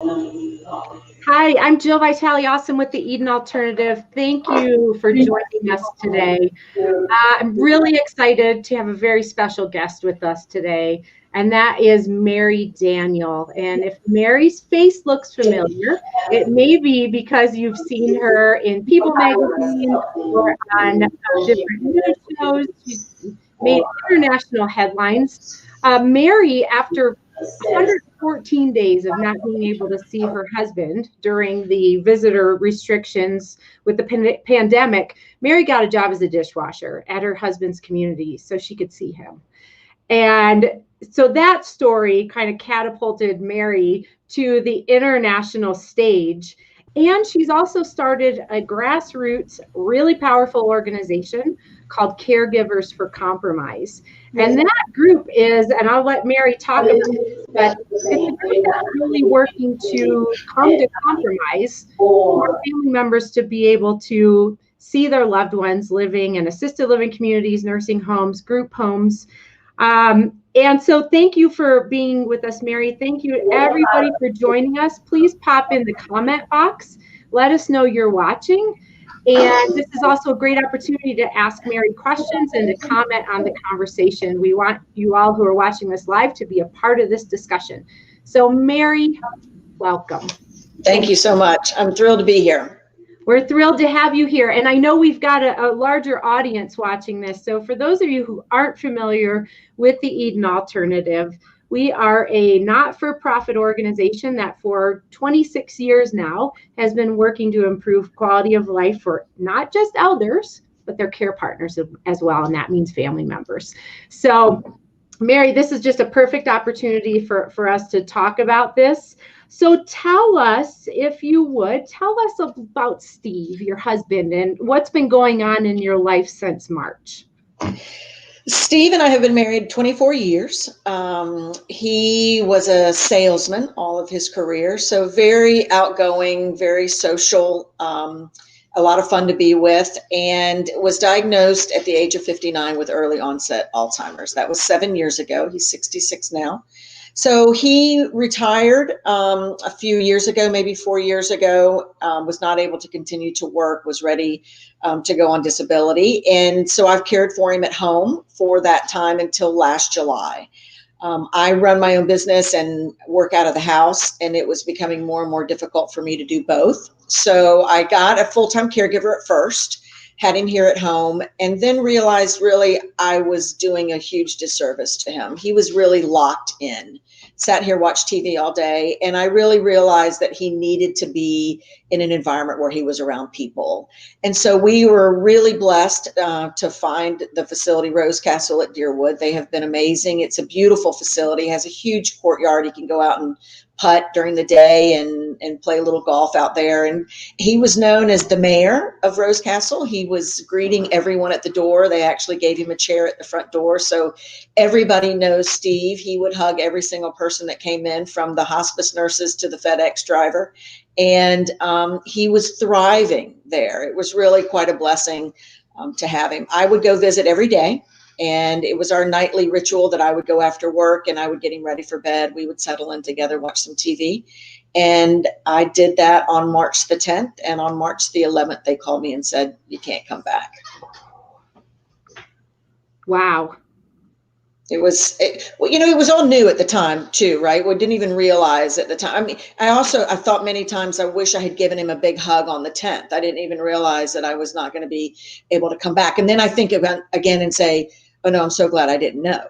Hi, I'm Jill Vitale, awesome with the Eden Alternative. Thank you for joining us today. I'm really excited to have a very special guest with us today, and that is Mary Daniel. And if Mary's face looks familiar, it may be because you've seen her in People magazine or on different news shows. She's made international headlines. Mary, after 114 days of not being able to see her husband during the visitor restrictions with the pandemic, Mary got a job as a dishwasher at her husband's community so she could see him. And so that story kind of catapulted Mary to the international stage. And she's also started a grassroots, really powerful organization called Caregivers for Compromise. And that group is, and I'll let Mary talk about this, but it's a group that's really working to come to compromise for family members to be able to see their loved ones living in assisted living communities, nursing homes, group homes. And so thank you for being with us, Mary. Thank you everybody for joining us. Please pop in the comment box. Let us know you're watching. And this is also a great opportunity to ask Mary questions and to comment on the conversation. We want you all who are watching this live to be a part of this discussion. So Mary, welcome. Thank you so much. I'm thrilled to be here. We're thrilled to have you here. And I know we've got a larger audience watching this. So for those of you who aren't familiar with the Eden Alternative, we are a not-for-profit organization that for 26 years now has been working to improve quality of life for not just elders, but their care partners as well. And that means family members. So Mary, this is just a perfect opportunity for us to talk about this. So tell us, if you would, tell us about Steve, your husband, and what's been going on in your life since March. Steve and I have been married 24 years. He was a salesman all of his career, so very outgoing, very social, a lot of fun to be with, and was diagnosed at the age of 59 with early onset Alzheimer's. That was 7 years ago. He's 66 now. So he retired a few years ago, maybe 4 years ago, was not able to continue to work, was ready to go on disability. And so I've cared for him at home for that time until last July. I run my own business and work out of the house, and it was becoming more and more difficult for me to do both. So I got a full-time caregiver at first, had him here at home, and then realized really I was doing a huge disservice to him. He was really locked in, sat here, watched TV all day, and I really realized that he needed to be in an environment where he was around people. And so we were really blessed to find the facility Rose Castle at Deerwood. They have been amazing. It's a beautiful facility, has a huge courtyard. You can go out and putt during the day and play a little golf out there. And he was known as the mayor of Rose Castle. He was greeting everyone at the door. They actually gave him a chair at the front door. So everybody knows Steve. He would hug every single person that came in, from the hospice nurses to the FedEx driver. And he was thriving there. It was really quite a blessing to have him. I would go visit every day. And it was our nightly ritual that I would go after work and I would get him ready for bed. We would settle in together, watch some TV. And I did that on March the 10th. And on March the 11th, they called me and said, you can't come back. Wow. It was all new at the time too, right? We didn't even realize at the time. I mean, I thought many times I wish I had given him a big hug on the 10th. I didn't even realize that I was not going to be able to come back. And then I think about again and say, oh no, I'm so glad I didn't know.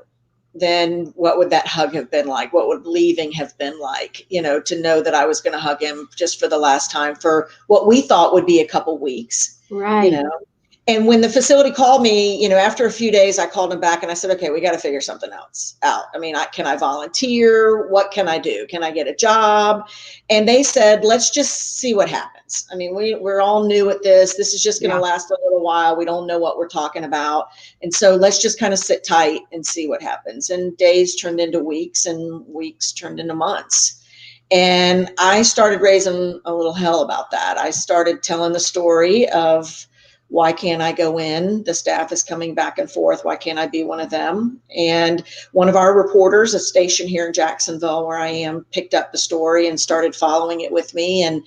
Then what would that hug have been like? What would leaving have been like? To know that I was going to hug him just for the last time for what we thought would be a couple weeks. Right. And when the facility called me, after a few days, I called them back and I said, okay, we got to figure something else out. I mean, can I volunteer? What can I do? Can I get a job? And they said, let's just see what happens. I mean, we're all new at this. This is just going to last a little while. We don't know what we're talking about. And so let's just kind of sit tight and see what happens. And days turned into weeks and weeks turned into months. And I started raising a little hell about that. I started telling the story of Why can't I go in? The staff is coming back and forth. Why can't I be one of them? And one of our reporters, a station here in Jacksonville where I am, picked up the story and started following it with me. And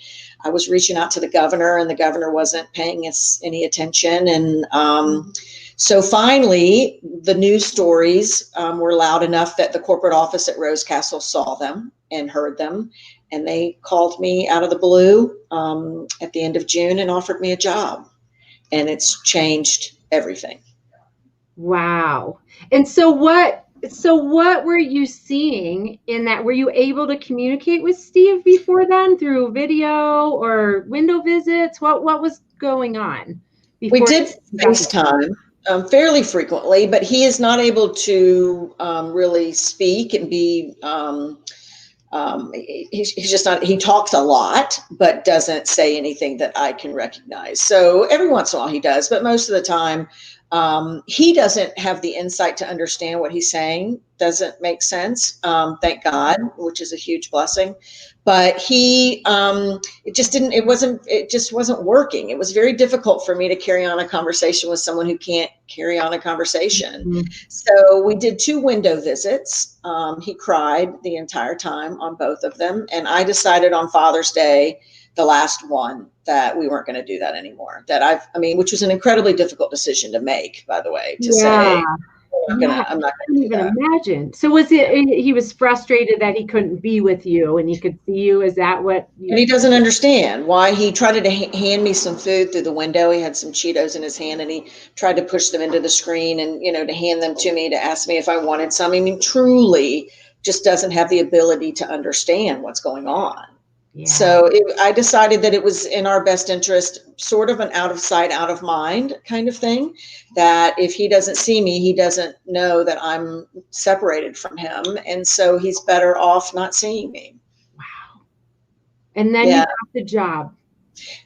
I was reaching out to the governor, and the governor wasn't paying us any attention. And so finally, the news stories were loud enough that the corporate office at Rose Castle saw them and heard them. And they called me out of the blue at the end of June and offered me a job. And it's changed everything. Wow. And so what were you seeing in that? Were you able to communicate with Steve before then through video or window visits? What was going on before? We did FaceTime fairly frequently, but he is not able to really speak and be he's just not, he talks a lot, but doesn't say anything that I can recognize. So every once in a while he does, but most of the time he doesn't have the insight to understand what he's saying. Doesn't make sense. Thank God, which is a huge blessing. But he, it just wasn't working. It was very difficult for me to carry on a conversation with someone who can't carry on a conversation. Mm-hmm. So we did 2 window visits. He cried the entire time on both of them. And I decided on Father's Day, the last one, that we weren't going to do that anymore. Which was an incredibly difficult decision to make, by the way, to say, I'm not going to even imagine. So was it, he was frustrated that he couldn't be with you and he could see you? Is that what? And he doesn't understand why. He tried to hand me some food through the window. He had some Cheetos in his hand and he tried to push them into the screen and, to hand them to me, to ask me if I wanted some. I mean, truly just doesn't have the ability to understand what's going on. Yeah. So I decided that it was in our best interest, sort of an out of sight, out of mind kind of thing, that if he doesn't see me, he doesn't know that I'm separated from him. And so he's better off not seeing me. Wow. And then you got the job.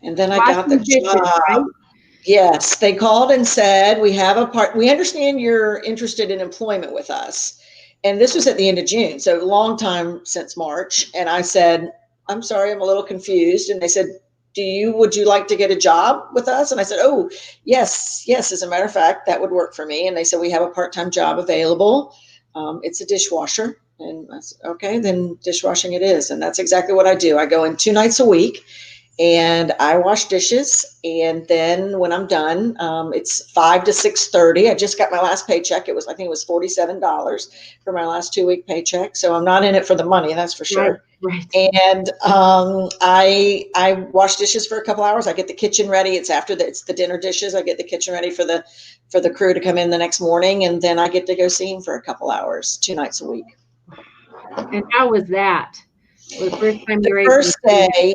And then I got the job. Right? Yes. They called and said, we understand you're interested in employment with us. And this was at the end of June. So a long time since March. And I said, I'm sorry, I'm a little confused. And they said, would you like to get a job with us? And I said, oh, yes. As a matter of fact, that would work for me. And they said, we have a part-time job available. It's a dishwasher. And I said, okay, then dishwashing it is. And that's exactly what I do. I go in 2 nights a week and I wash dishes. And then when I'm done, it's 5 to 6:30. I just got my last paycheck. I think it was $47 for my last 2-week paycheck. So I'm not in it for the money, that's for sure. Right. And I wash dishes for a couple hours. I get the kitchen ready. It's the dinner dishes. I get the kitchen ready for the crew to come in the next morning, and then I get to go see him for a couple hours, 2 nights a week. And how was that? The first time the first day,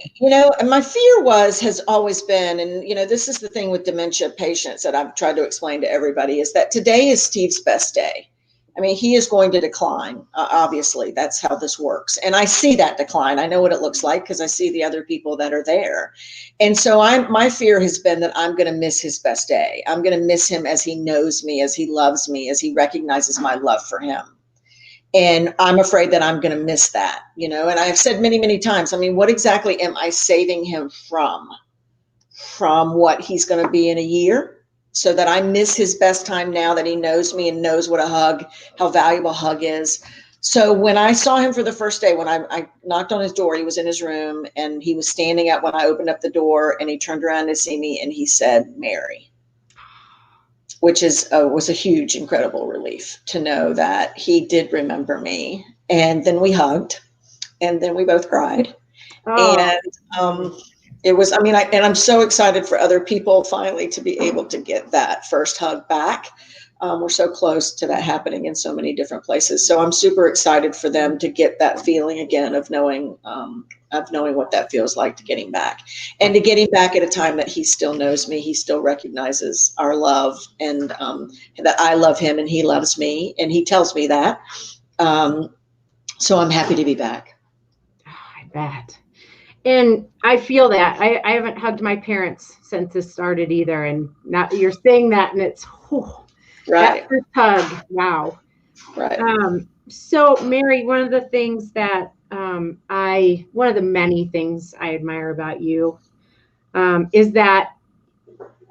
and my fear has always been, and this is the thing with dementia patients that I've tried to explain to everybody, is that today is Steve's best day. I mean, he is going to decline. Obviously, that's how this works. And I see that decline. I know what it looks like because I see the other people that are there. And so my fear has been that I'm going to miss his best day. I'm going to miss him as he knows me, as he loves me, as he recognizes my love for him. And I'm afraid that I'm going to miss that, and I've said many, many times, I mean, what exactly am I saving him from what he's going to be in a year? So that I miss his best time now that he knows me and knows what how valuable a hug is. So when I saw him for the first day, when I knocked on his door, he was in his room and he was standing up when I opened up the door, and he turned around to see me and he said, Mary, which was a huge, incredible relief to know that he did remember me. And then we hugged and then we both cried. Oh. And, it was, and I'm so excited for other people finally to be able to get that first hug back. We're so close to that happening in so many different places. So I'm super excited for them to get that feeling again of knowing what that feels like, to getting back, and to getting back at a time that he still knows me. He still recognizes our love, and that I love him and he loves me, and he tells me that. So I'm happy to be back. Oh, I bet. And I feel that I haven't hugged my parents since this started either. And now you're saying that, and it's right. That first hug. Wow. Right. So Mary, one of the things that one of the many things I admire about you is that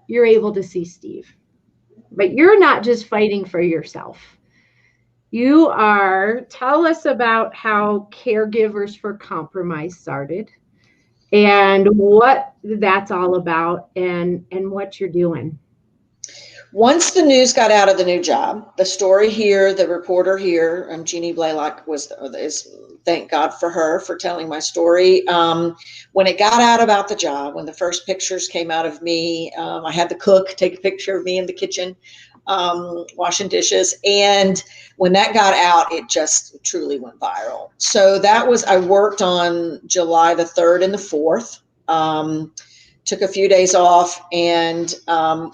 you're able to see Steve. But you're not just fighting for yourself. Tell us about how Caregivers for Compromise started and what that's all about and what you're doing. Once the news got out of the new job, the story here, the reporter here, Jeannie Blaylock thank God for her for telling my story. When it got out about the job, when the first pictures came out of me, I had the cook take a picture of me in the kitchen, washing dishes. And when that got out, it just truly went viral. So I worked on July the 3rd and the 4th. Took a few days off, and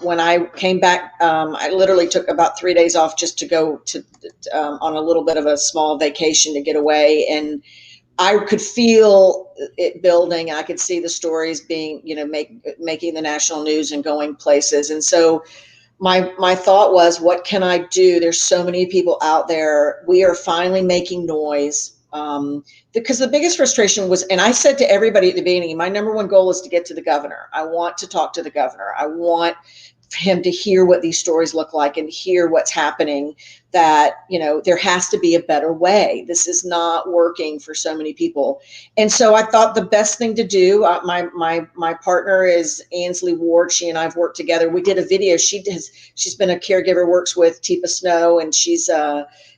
when I came back, I literally took about 3 days off just to go to on a little bit of a small vacation to get away, and I could feel it building. I could see the stories being, making the national news and going places, and so my thought was, what can I do? There's so many people out there. We are finally making noise. Because the biggest frustration was, and I said to everybody at the beginning, my number one goal is to get to the governor. I want to talk to the governor. I want him to hear what these stories look like and hear what's happening, that, there has to be a better way. This is not working for so many people. And so I thought the best thing to do, my partner is Ansley Ward. She and I've worked together. We did a video. She's been a caregiver, works with Teepa Snow, and she's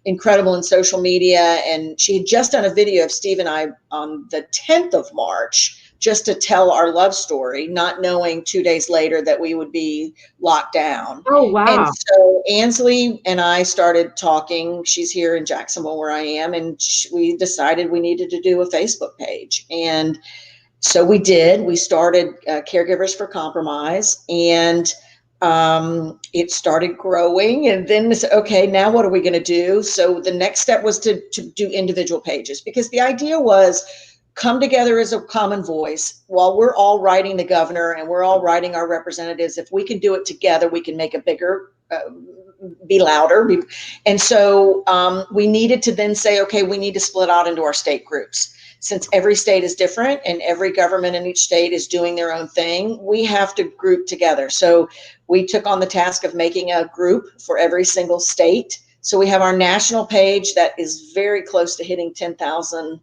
incredible in social media. And she had just done a video of Steve and I on the 10th of March, just to tell our love story, not knowing 2 days later that we would be locked down. Oh, wow. And so Ansley and I started talking. She's here in Jacksonville where I am. And we decided we needed to do a Facebook page. And so we did. We started Caregivers for Compromise, and it started growing. And then we said, okay, now what are we going to do? So the next step was to do individual pages, because the idea was come together as a common voice while we're all writing the governor and we're all writing our representatives. If we can do it together, we can make a bigger, be louder. And so we needed to then say, okay, we need to split out into our state groups. Since every state is different and every government in each state is doing their own thing, we have to group together. So we took on the task of making a group for every single state. So we have our national page that is very close to hitting 10,000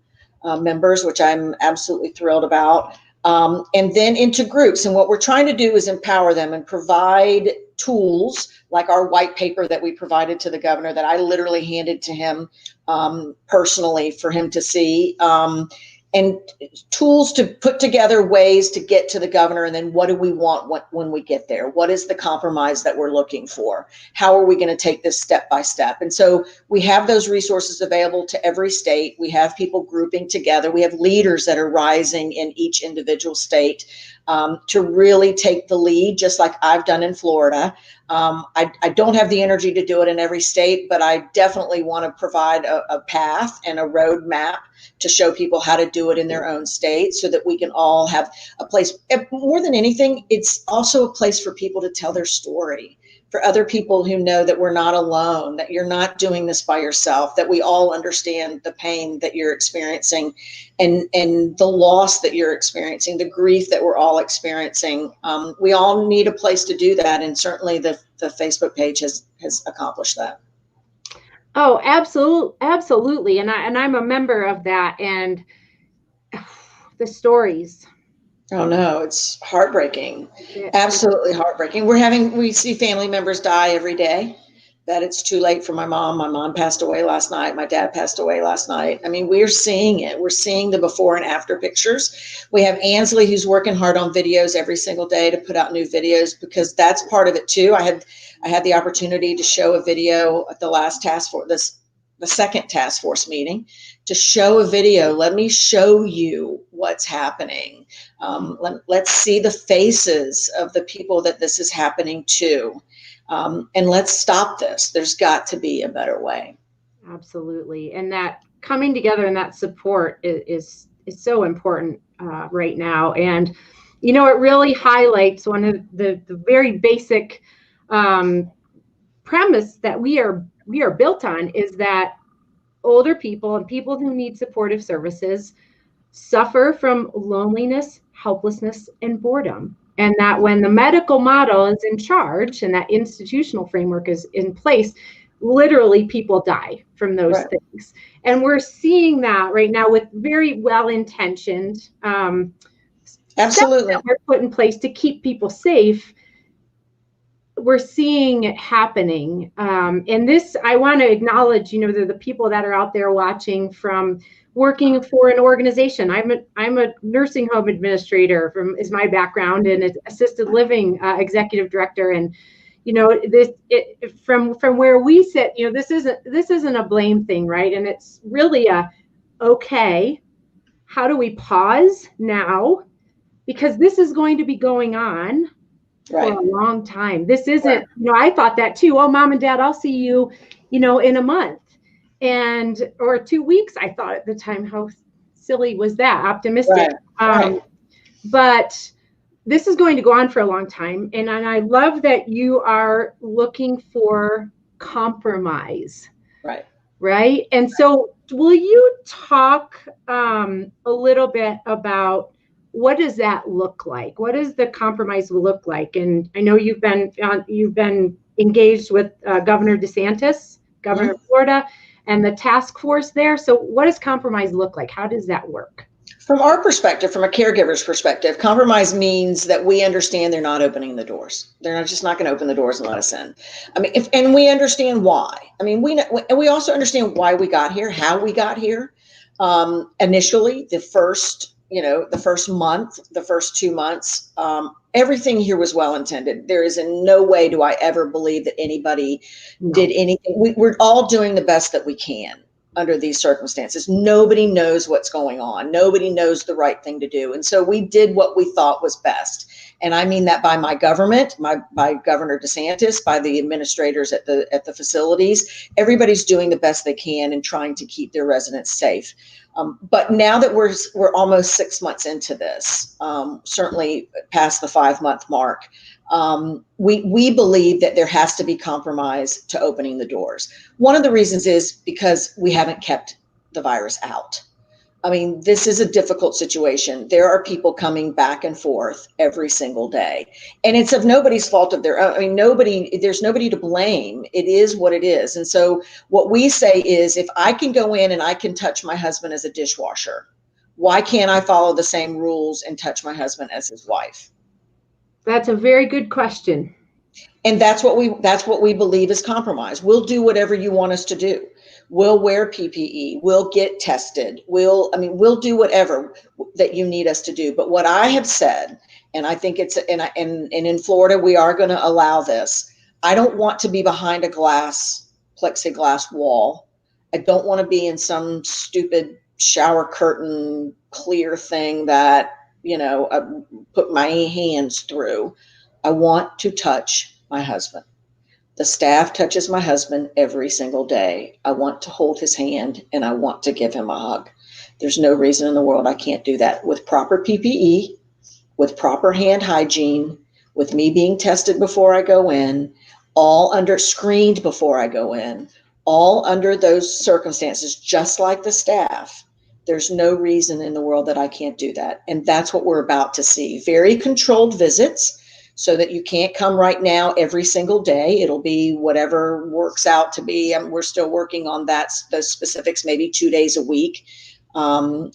members, which I'm absolutely thrilled about. And then into groups. And what we're trying to do is empower them and provide tools like our white paper that we provided to the governor, that I literally handed to him personally for him to see, and tools to put together ways to get to the governor. And then what do we want when we get there? What is the compromise that we're looking for? How are we going to take this step by step? And so we have those resources available to every state. We have people grouping together. We have leaders that are rising in each individual state to really take the lead, just like I've done in Florida. I don't have the energy to do it in every state, but I definitely want to provide a path and a roadmap to show people how to do it in their own state, so that we can all have a place. More than anything, it's also a place for people to tell their story, for other people who know that we're not alone, that you're not doing this by yourself, that we all understand the pain that you're experiencing and the loss that you're experiencing, the grief that we're all experiencing. We all need a place to do that. And certainly the Facebook page has accomplished that. Oh, absolutely. And I'm a member of that. And the stories. Oh no, it's heartbreaking. Absolutely heartbreaking. We see family members die every day, that it's too late for my mom. My mom passed away last night. My dad passed away last night. I mean, we're seeing it. We're seeing the before and after pictures. We have Ansley, who's working hard on videos every single day to put out new videos, because that's part of it too. I had the opportunity to show a video at the last the second task force meeting, to show a video. Let me show you what's happening. Let's see the faces of the people that this is happening to. And let's stop this. There's got to be a better way. Absolutely. And that coming together and that support is so important right now. And, it really highlights one of the very basic premise that we are built on, is that older people and people who need supportive services suffer from loneliness, helplessness, and boredom. And that when the medical model is in charge and that institutional framework is in place, literally people die from those things. And we're seeing that right now with very well-intentioned Absolutely steps that were put in place to keep people safe. We're seeing it happening. And this, I want to acknowledge, the people that are out there watching from working for an organization. I'm a nursing home administrator is my background, and an assisted living executive director. And, from where we sit, this isn't a blame thing, right? And it's really okay, how do we pause now? Because this is going to be going on for a long time. This isn't, I thought that too. Oh, mom and dad, I'll see you, in a month or 2 weeks. I thought at the time, how silly was that? Optimistic. But this is going to go on for a long time. And I love that you are looking for compromise. Right. And so will you talk a little bit about what does that look like? What does the compromise look like? And I know you've been engaged with Governor DeSantis, Governor of Florida, and the task force there. So what does compromise look like? How does that work? From our perspective, from a caregiver's perspective, compromise means that we understand they're not opening the doors. They're just not going to open the doors and let us in. I mean, and we understand why. I mean, we also understand why we got here, how we got here. Initially, the first month, the first 2 months, everything here was well intended. There is in no way do I ever believe that anybody did anything. We're all doing the best that we can under these circumstances. Nobody knows what's going on. Nobody knows the right thing to do. And so we did what we thought was best. And I mean that by my government, by Governor DeSantis, by the administrators at the facilities. Everybody's doing the best they can and trying to keep their residents safe. But now that we're almost 6 months into this, certainly past the 5-month mark, we believe that there has to be compromise to opening the doors. One of the reasons is because we haven't kept the virus out. I mean, this is a difficult situation. There are people coming back and forth every single day, and it's of nobody's fault of their own. I mean, there's nobody to blame. It is what it is. And so what we say is, if I can go in and I can touch my husband as a dishwasher, why can't I follow the same rules and touch my husband as his wife? That's a very good question. And that's what we believe is compromise. We'll do whatever you want us to do. We'll wear PPE. We'll get tested. We'll do whatever that you need us to do. But what I have said, and I think and in Florida, we are going to allow this. I don't want to be behind a plexiglass wall. I don't want to be in some stupid shower curtain clear thing that, I put my hands through. I want to touch my husband. The staff touches my husband every single day. I want to hold his hand and I want to give him a hug. There's no reason in the world I can't do that with proper PPE, with proper hand hygiene, with me being tested before I go in, all screened before I go in, all under those circumstances, just like the staff. There's no reason in the world that I can't do that. And that's what we're about to see. Very controlled visits, so that you can't come right now every single day. It'll be whatever works out to be. We're still working on those specifics, maybe 2 days a week, and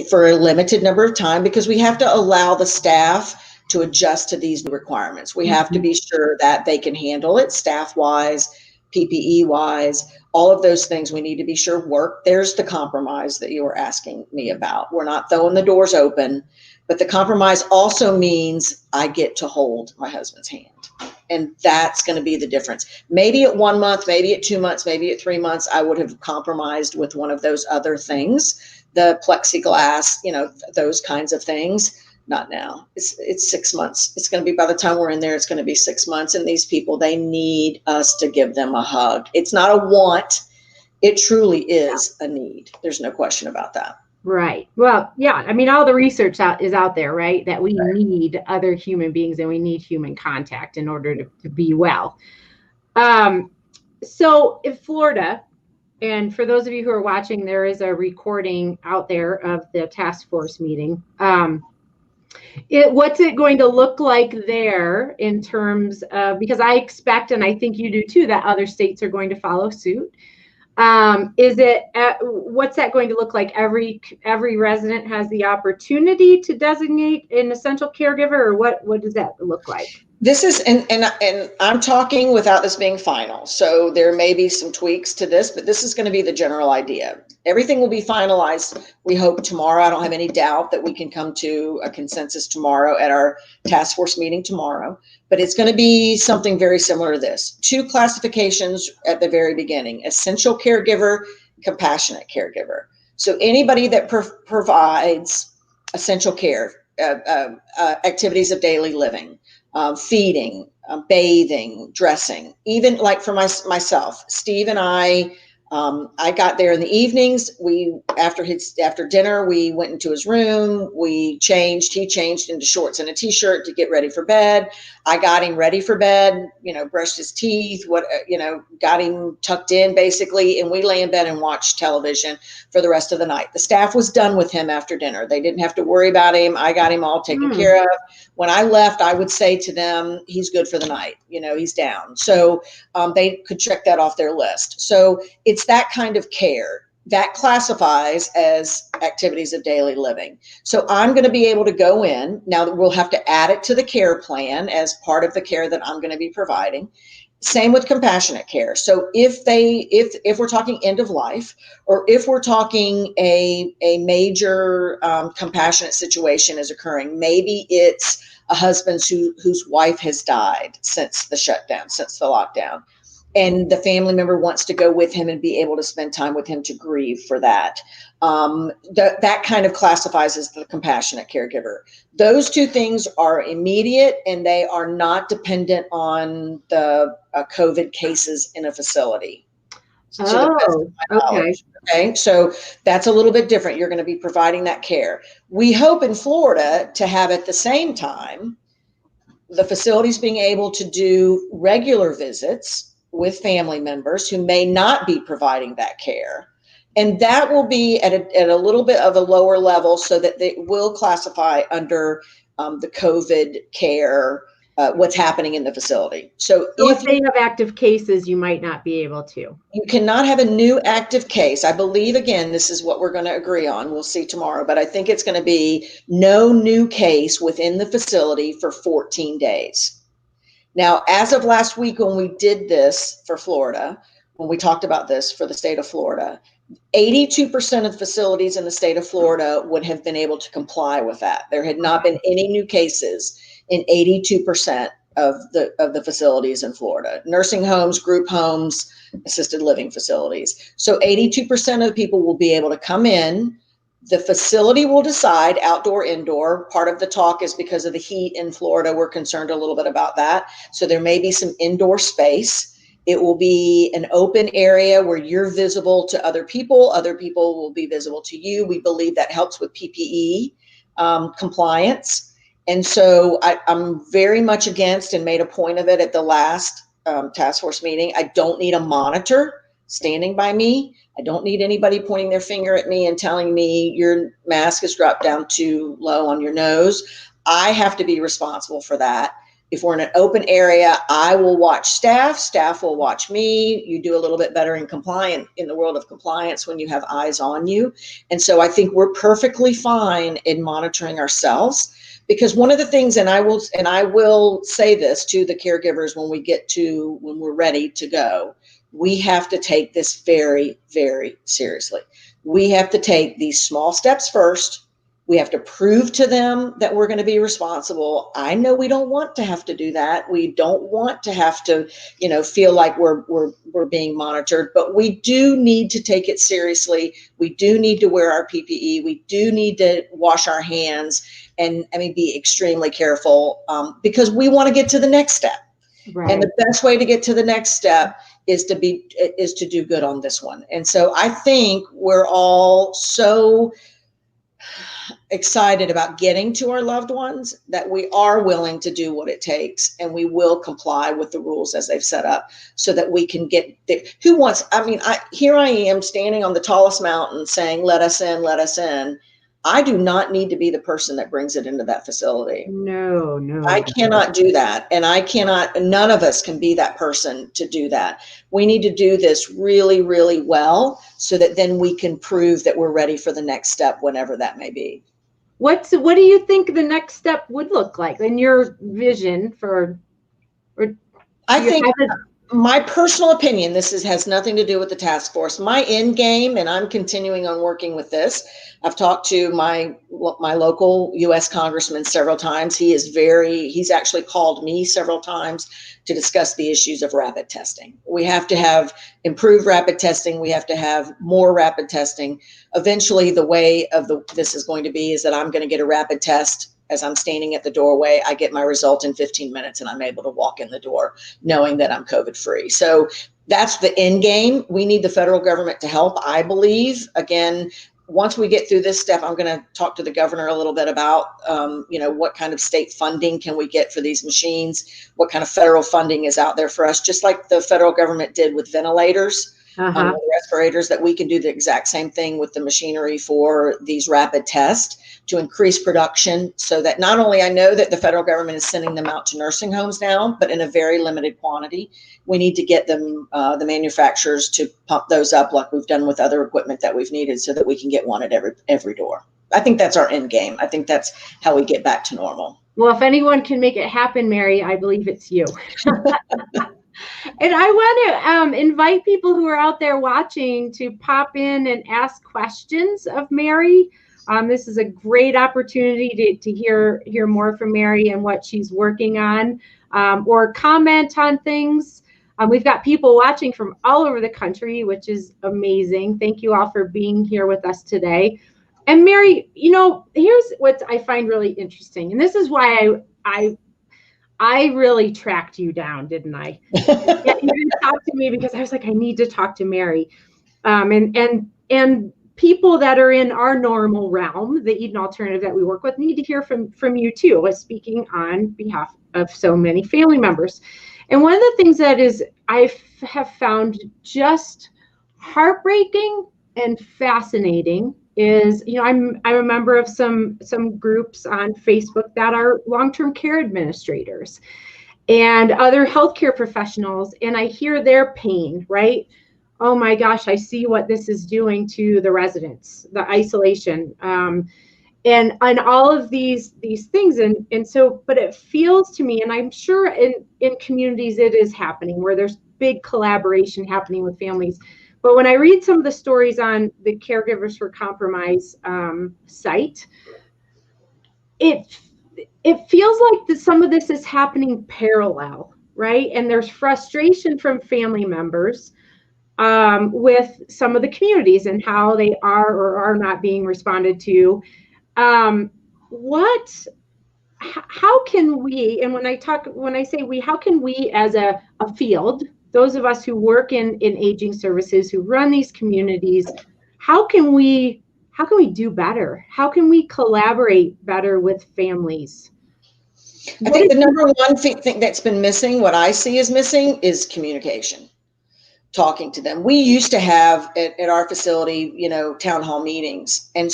for a limited number of time, because we have to allow the staff to adjust to these new requirements. We have to be sure that they can handle it staff-wise, PPE-wise, all of those things we need to be sure work. There's the compromise that you were asking me about. We're not throwing the doors open. But the compromise also means I get to hold my husband's hand. And that's going to be the difference. Maybe at 1 month, maybe at 2 months, maybe at 3 months, I would have compromised with one of those other things, the plexiglass, those kinds of things. Not now. It's 6 months. It's going to be, by the time we're in there, it's going to be 6 months. And these people, they need us to give them a hug. It's not a want. It truly is a need. There's no question about that. Right. Well, yeah. I mean, all the research is out there, right? That we need other human beings and we need human contact in order to be well. So in Florida, and for those of you who are watching, there is a recording out there of the task force meeting. What's it going to look like there in terms of, because I expect, and I think you do too, that other states are going to follow suit. What's that going to look like? Every resident has the opportunity to designate an essential caregiver, or what does that look like? This is, and I'm talking without this being final. So there may be some tweaks to this, but this is going to be the general idea. Everything will be finalized, we hope, tomorrow. I don't have any doubt that we can come to a consensus tomorrow at our task force meeting tomorrow, but it's going to be something very similar to this. 2 classifications at the very beginning: essential caregiver, compassionate caregiver. So anybody that provides essential care, activities of daily living, feeding, bathing, dressing. Even like for myself, Steve and I got there in the evenings. After dinner, we went into his room. We changed. He changed into shorts and a t-shirt to get ready for bed. I got him ready for bed. Brushed his teeth. Got him tucked in basically, and we lay in bed and watched television for the rest of the night. The staff was done with him after dinner. They didn't have to worry about him. I got him all taken care of. When I left, I would say to them, he's good for the night. He's down. So they could check that off their list. So it's that kind of care that classifies as activities of daily living. So I'm going to be able to go in. Now we'll have to add it to the care plan as part of the care that I'm going to be providing. Same with compassionate care. So if we're talking end of life, or if we're talking a major compassionate situation is occurring, maybe it's a husband whose wife has died since the shutdown, since the lockdown, and the family member wants to go with him and be able to spend time with him to grieve for that. That kind of classifies as the compassionate caregiver. Those 2 things are immediate, and they are not dependent on the COVID cases in a facility. Oh, okay. Okay, so that's a little bit different. You're going to be providing that care. We hope in Florida to have at the same time the facilities being able to do regular visits with family members who may not be providing that care. And that will be at a little bit of a lower level, so that they will classify under the COVID care, what's happening in the facility. So if they have active cases, you might not be able to. You cannot have a new active case. I believe, again, this is what we're going to agree on. We'll see tomorrow, but I think it's going to be no new case within the facility for 14 days. Now, as of last week, when we did this for Florida, when we talked about this for the state of Florida, 82% of facilities in the state of Florida would have been able to comply with that. There had not been any new cases in 82% of the facilities in Florida: nursing homes, group homes, assisted living facilities. So 82% of the people will be able to come in. The facility will decide, outdoor, indoor. Part of the talk is because of the heat in Florida. We're concerned a little bit about that. So there may be some indoor space. It will be an open area where you're visible to other people. Other people will be visible to you. We believe that helps with PPE compliance. And so I'm very much against, and made a point of it at the last task force meeting, I don't need a monitor standing by me. I don't need anybody pointing their finger at me and telling me your mask is dropped down too low on your nose. I have to be responsible for that. If we're in an open area, I will watch staff. Staff will watch me. You do a little bit better in the world of compliance when you have eyes on you. And so I think we're perfectly fine in monitoring ourselves, because one of the things, and I will say this to the caregivers when we're ready to go, we have to take this very, very seriously. We have to take these small steps first. We have to prove to them that we're going to be responsible. I know we don't want to have to do that. We don't want to have to, feel like we're being monitored, but we do need to take it seriously. We do need to wear our PPE. We do need to wash our hands and be extremely careful, because we want to get to the next step. Right. And the best way to get to the next step is to do good on this one. And so I think we're all so excited about getting to our loved ones that we are willing to do what it takes, and we will comply with the rules as they've set up, so that we can get here I am standing on the tallest mountain saying, let us in, let us in. I do not need to be the person that brings it into that facility. No, I no. cannot do that. And none of us can be that person to do that. We need to do this really, really well so that then we can prove that we're ready for the next step, whenever that may be. What do you think the next step would look like in your vision for, or I you think have it? my personal opinion, has nothing to do with the task force. My end game, and I'm continuing on working with this. I've talked to my local U.S. congressman several times. He's actually called me several times to discuss the issues of rapid testing. We have to have improved rapid testing. We have to have more rapid testing. Eventually, the way of this is going to be is that I'm going to get a rapid test as I'm standing at the doorway. I get my result in 15 minutes and I'm able to walk in the door knowing that I'm COVID free. So that's the end game. We need the federal government to help, I believe. Again, once we get through this step, I'm going to talk to the governor a little bit about, what kind of state funding can we get for these machines? What kind of federal funding is out there for us? Just like the federal government did with ventilators, Uh-huh. respirators, that we can do the exact same thing with the machinery for these rapid tests to increase production, so that not only I know that the federal government is sending them out to nursing homes now, but in a very limited quantity. We need to get them, the manufacturers, to pump those up like we've done with other equipment that we've needed, so that we can get one at every door. I think that's our end game. I think that's how we get back to normal. Well, if anyone can make it happen, Mary, I believe it's you. And I want to invite people who are out there watching to pop in and ask questions of Mary. This is a great opportunity to hear more from Mary and what she's working on, or comment on things. We've got people watching from all over the country, which is amazing. Thank you all for being here with us today. And Mary, here's what I find really interesting, and this is why I really tracked you down, didn't I? Yeah, you didn't talk to me because I was like, I need to talk to Mary. And people that are in our normal realm, the Eden Alternative that we work with, need to hear from you too, as speaking on behalf of so many family members. And one of the things that I have found just heartbreaking and fascinating is, I'm a member of some groups on Facebook that are long-term care administrators and other healthcare professionals, and I hear their pain, right? Oh my gosh, I see what this is doing to the residents, the isolation, and all of these things, and so, but it feels to me, and I'm sure in communities it is happening, where there's big collaboration happening with families. But when I read some of the stories on the Caregivers for Compromise site, it feels like some of this is happening parallel, right? And there's frustration from family members with some of the communities and how they are or are not being responded to. How can we, and when I say we, how can we as a field, those of us who work in aging services, who run these communities, how can we do better? How can we collaborate better with families? I think the number one thing that's been missing, what I see is missing, is communication. Talking to them. We used to have at our facility, town hall meetings. And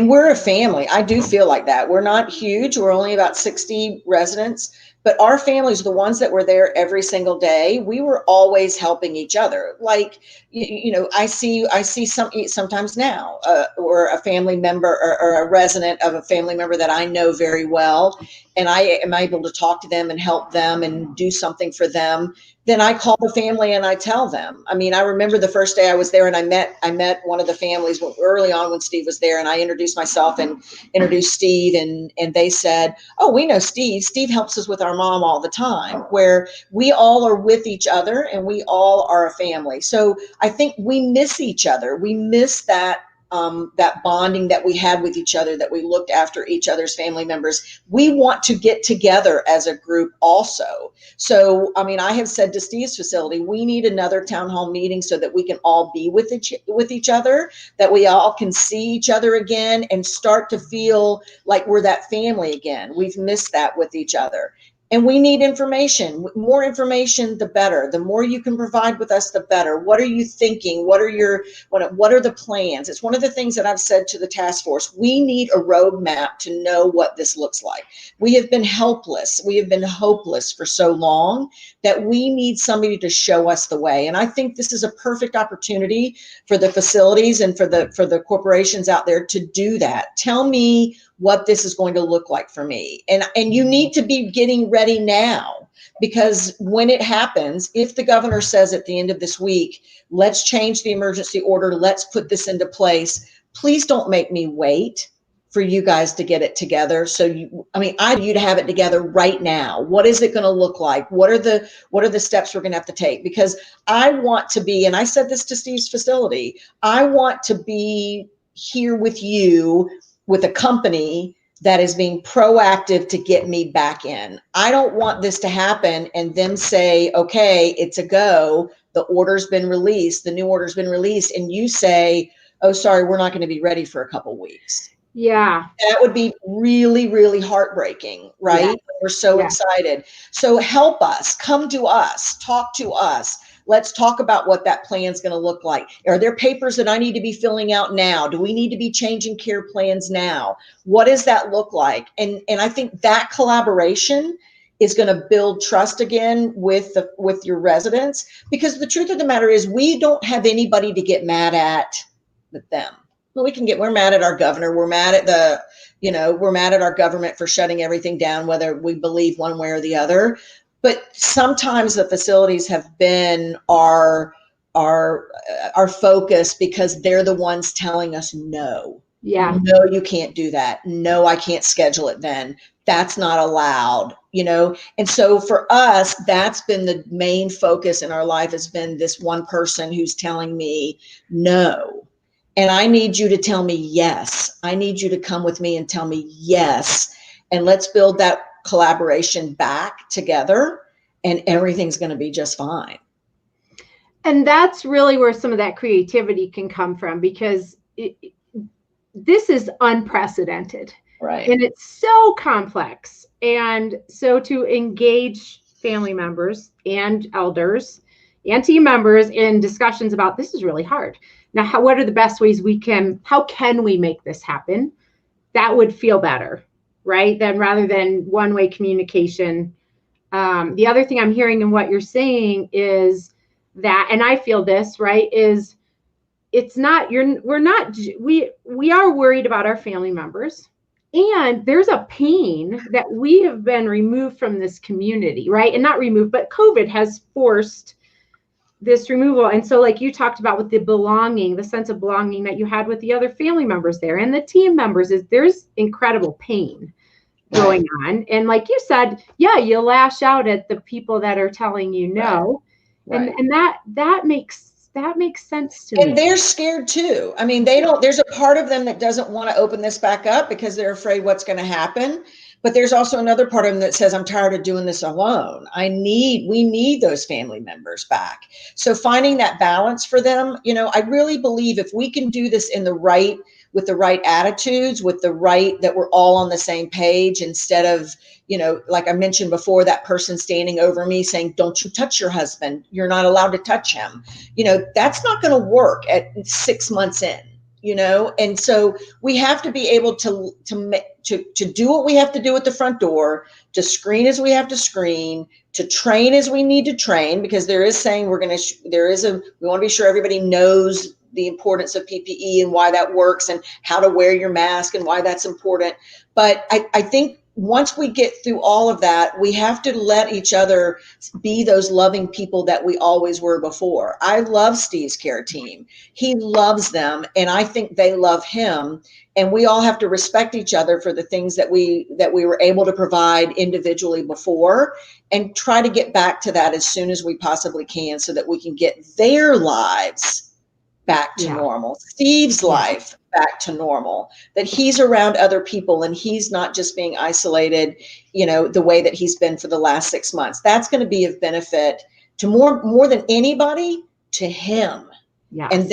we're a family. I do feel like that. We're not huge. We're only about 60 residents, but our families, the ones that were there every single day, we were always helping each other. Like, I see sometimes now, or a family member or a resident of a family member that I know very well, and I am able to talk to them and help them and do something for them. Then I call the family and I tell them. I mean, I remember the first day I was there, and I met one of the families early on when Steve was there, and I introduced myself and introduced Steve, and they said, "Oh, we know Steve. Steve helps us with our mom all the time," where we all are with each other and we all are a family. So I think we miss each other. We miss that bonding that we had with each other, that we looked after each other's family members. We want to get together as a group also. So, I mean, I have said to Steve's facility, we need another town hall meeting so that we can all be with each other, that we all can see each other again and start to feel like we're that family again. We've missed that with each other. And we need information. More information, the better. The more you can provide with us, the better. What are you thinking? What are the plans? It's one of the things that I've said to the task force. We need a roadmap to know what this looks like. We have been helpless. We have been hopeless for so long that we need somebody to show us the way. And I think this is a perfect opportunity for the facilities and for the corporations out there to do that. Tell me what this is going to look like for me. And you need to be getting ready now, because when it happens, if the governor says at the end of this week, let's change the emergency order, let's put this into place, please don't make me wait for you guys to get it together. So I need you to have it together right now. What is it going to look like? What are the steps we're going to have to take? Because I want to be, and I said this to Steve's facility, I want to be here with you with a company that is being proactive to get me back in. I don't want this to happen and them say, okay, it's a go. The order's been released, the new order's been released, and you say, oh, sorry, we're not going to be ready for a couple weeks. Yeah. That would be really, really heartbreaking, right? Yeah. We're so excited. So help us, come to us, talk to us. Let's talk about what that plan is going to look like. Are there papers that I need to be filling out now? Do we need to be changing care plans now? What does that look like? And I think that collaboration is going to build trust again with your residents, because the truth of the matter is we don't have anybody to get mad at with them. Well, we're mad at our governor. We're mad at we're mad at our government for shutting everything down, whether we believe one way or the other. But sometimes the facilities have been our focus because they're the ones telling us no. Yeah. No, you can't do that. No, I can't schedule it then. That's not allowed, And so for us, that's been the main focus in our life, has been this one person who's telling me no. And I need you to tell me yes. I need you to come with me and tell me yes. And let's build that collaboration back together, and everything's going to be just fine. And that's really where some of that creativity can come from, because this is unprecedented. Right. And it's so complex. And so to engage family members and elders and team members in discussions about this is really hard. Now, what are the best ways how can we make this happen? That would feel better, right? Then rather than one-way communication. The other thing I'm hearing in what you're saying is that, and I feel this, right, is it's not, we are worried about our family members, and there's a pain that we have been removed from this community, right? And not removed, but COVID has forced this removal. And so like you talked about with the belonging, the sense of belonging that you had with the other family members there and the team members, there's incredible pain going on. And like you said, you lash out at the people that are telling you no. Right. And that makes sense to me. And they're scared too. I mean, there's a part of them that doesn't want to open this back up because they're afraid what's going to happen. But there's also another part of them that says, I'm tired of doing this alone. We need those family members back. So finding that balance for them, I really believe if we can do this with the right attitudes, with the right, that we're all on the same page, instead of, like I mentioned before, that person standing over me saying, don't you touch your husband. You're not allowed to touch him. That's not going to work at 6 months in. And so we have to be able to do what we have to do at the front door, to screen as we have to screen, to train as we need to train, because there is saying we want to be sure everybody knows the importance of PPE and why that works and how to wear your mask and why that's important. But I think once we get through all of that, we have to let each other be those loving people that we always were before. I love Steve's care team. He loves them, and I think they love him. And we all have to respect each other for the things that we were able to provide individually before, and try to get back to that as soon as we possibly can, so that we can get their lives back to normal, Steve's life back to normal, that he's around other people and he's not just being isolated, the way that he's been for the last 6 months. That's going to be of benefit to more than anybody, to him. Yes. And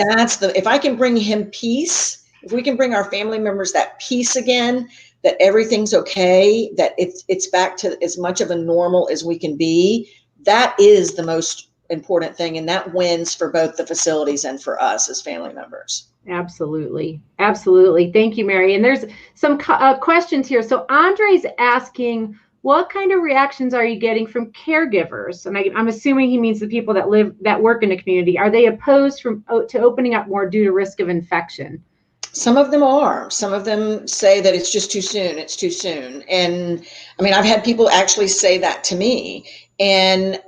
if I can bring him peace, if we can bring our family members that peace again, that everything's okay, that it's back to as much of a normal as we can be, that is the most important thing. And that wins for both the facilities and for us as family members. Absolutely. Absolutely. Thank you, Mary. And there's some questions here. So Andre's asking, what kind of reactions are you getting from caregivers? And I'm assuming he means the people that work in the community. Are they opposed to opening up more due to risk of infection? Some of them are. Some of them say that it's just too soon. It's too soon. And I mean, I've had people actually say that to me. And,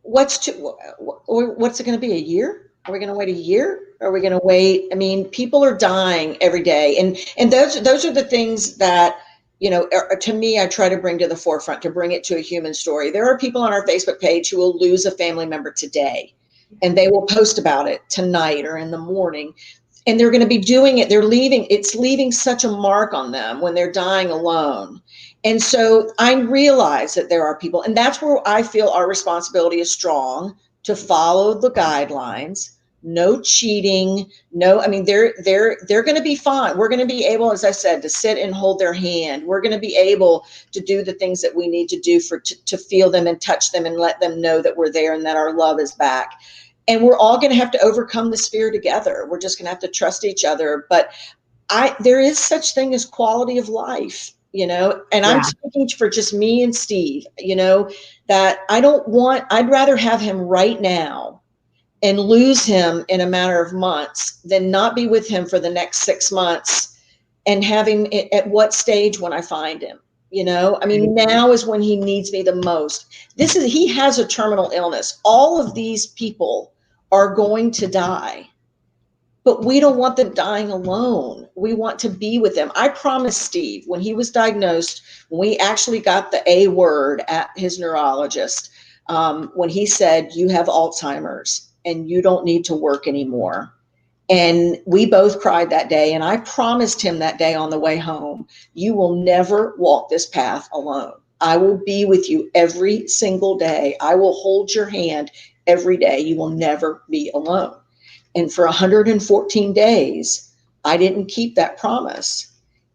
what's it going to be, a year? Are we going to wait a year? Are we going to wait? I mean, people are dying every day. And those are the things that, to me, I try to bring to the forefront, to bring it to a human story. There are people on our Facebook page who will lose a family member today, and they will post about it tonight or in the morning. And they're going to be doing it. It's leaving such a mark on them when they're dying alone. And so I realize that there are people, and that's where I feel our responsibility is strong, to follow the guidelines. No cheating. No, I mean, they're going to be fine. We're going to be able, as I said, to sit and hold their hand. We're going to be able to do the things that we need to do to feel them and touch them and let them know that we're there and that our love is back. And we're all going to have to overcome this fear together. We're just going to have to trust each other. But there is such thing as quality of life, and yeah. I'm speaking for just me and Steve, that I'd rather have him right now and lose him in a matter of months than not be with him for the next 6 months and have him at what stage when I find him. I mean, now is when he needs me the most. He has a terminal illness. All of these people are going to die, but we don't want them dying alone. We want to be with them. I promised Steve, when he was diagnosed, when we actually got the A word at his neurologist, when he said, you have Alzheimer's and you don't need to work anymore. And we both cried that day. And I promised him that day on the way home, you will never walk this path alone. I will be with you every single day. I will hold your hand every day. You will never be alone. And for 114 days, I didn't keep that promise.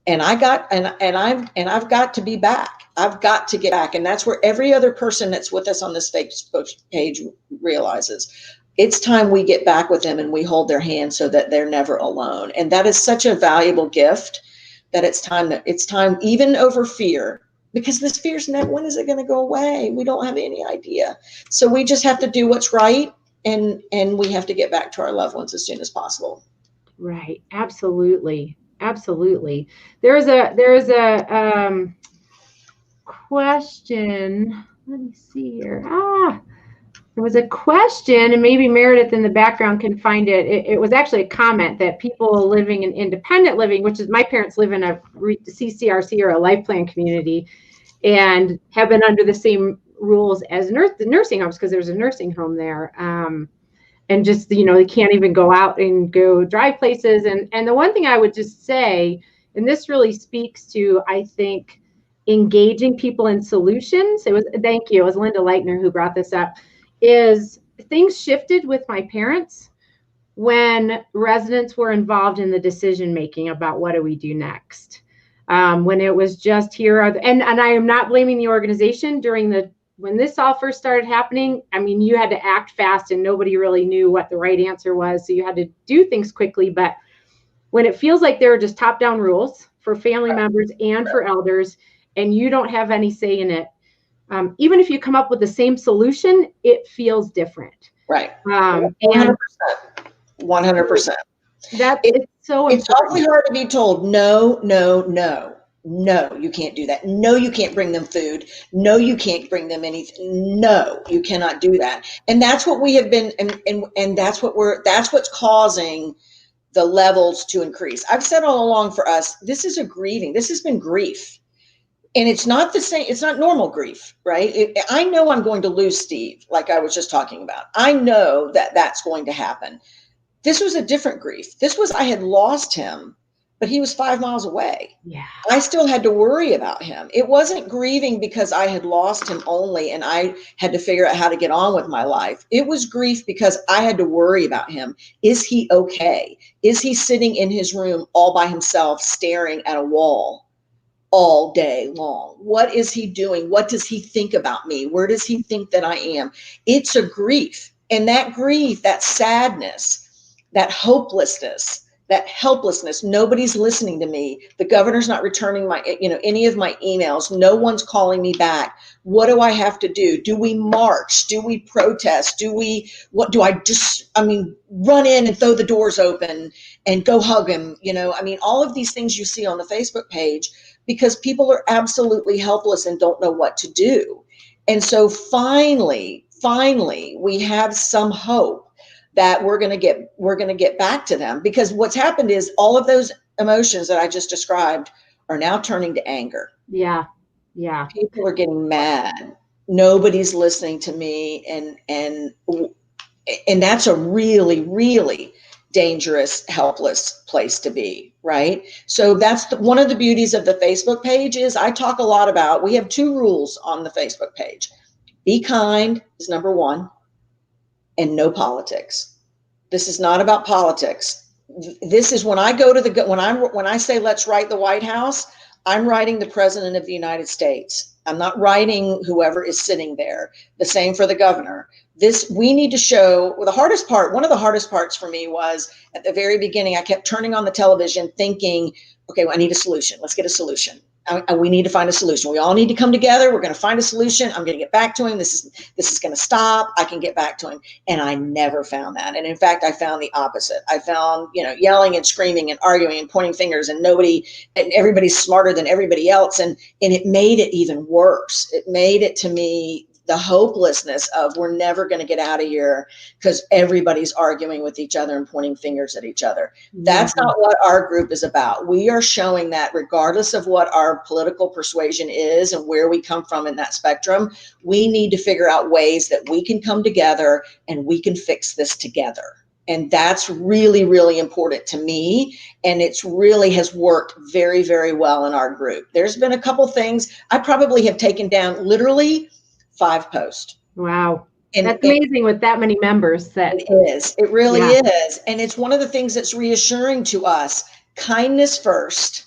And I've got to be back. I've got to get back. And that's where every other person that's with us on this Facebook page realizes it's time we get back with them and we hold their hand so that they're never alone. And that is such a valuable gift that it's time even over fear, because this fear's when is it going to go away? We don't have any idea. So we just have to do what's right. And we have to get back to our loved ones as soon as possible. Right. Absolutely. Absolutely. There is a question. Let me see here. There was a question, and maybe Meredith in the background can find it. It was actually a comment that people living in independent living, which is my parents live in a CCRC or a life plan community, and have been under the same rules as the nursing homes, because there's a nursing home there. And just, they can't even go out and go drive places. And the one thing I would just say, and this really speaks to, I think, engaging people in solutions. Thank you. It was Linda Leitner who brought this up, is things shifted with my parents when residents were involved in the decision-making about what do we do next. When it was just here, and I am not blaming the organization when this all first started happening. I mean, you had to act fast and nobody really knew what the right answer was. So you had to do things quickly. But when it feels like there are just top-down rules for family members and for elders, and you don't have any say in it, even if you come up with the same solution, it feels different. Right. 100%. 100%. It's so important. It's awfully hard to be told, no, you can't do that. No, you can't bring them food. No, you can't bring them anything. No, you cannot do that. And that's what we have been, and that's what's causing the levels to increase. I've said all along, for us, this has been grief. And it's not the same. It's not normal grief, right? I know I'm going to lose Steve, like I was just talking about. I know that that's going to happen. This was a different grief. I had lost him but he was 5 miles away. Yeah. I still had to worry about him. It wasn't grieving because I had lost him only and I had to figure out how to get on with my life. It was grief because I had to worry about him. Is he okay? Is he sitting in his room all by himself, staring at a wall all day long? What is he doing? What does he think about me? Where does he think that I am? It's a grief. And that grief, that sadness, that hopelessness, that helplessness, nobody's listening to me. The governor's not returning my, any of my emails. No one's calling me back. What do I have to do? Do we march? Do we protest? What do I just, run in and throw the doors open and go hug him? All of these things you see on the Facebook page, because people are absolutely helpless and don't know what to do. And so finally, we have some hope that we're going to get back to them, because what's happened is all of those emotions that I just described are now turning to anger. Yeah. People are getting mad. Nobody's listening to me. And that's a really, really dangerous, helpless place to be, right? So that's one of the beauties of the Facebook page is I talk a lot about, we have 2 rules on the Facebook page. Be kind is number 1, and no politics. This is not about politics. This is when I go to when I say let's write the White House, I'm writing the President of the United States. I'm not writing whoever is sitting there. The same for the governor. We need to show, one of the hardest parts for me was at the very beginning, I kept turning on the television thinking, okay, well, I need a solution. Let's get a solution. We need to find a solution. We all need to come together. We're going to find a solution. I'm going to get back to him. This is going to stop. I can get back to him. And I never found that. And in fact, I found the opposite. I found, yelling and screaming and arguing and pointing fingers, and everybody's smarter than everybody else. And it made it even worse. It made it, to me, the hopelessness of we're never going to get out of here because everybody's arguing with each other and pointing fingers at each other. That's not what our group is about. We are showing that regardless of what our political persuasion is and where we come from in that spectrum, we need to figure out ways that we can come together and we can fix this together. And that's really, really important to me. And it's really has worked very, very well in our group. There's been a couple things I probably have taken down literally 5 posts. Wow. That's amazing with that many members. It really is. And it's one of the things that's reassuring to us. Kindness first,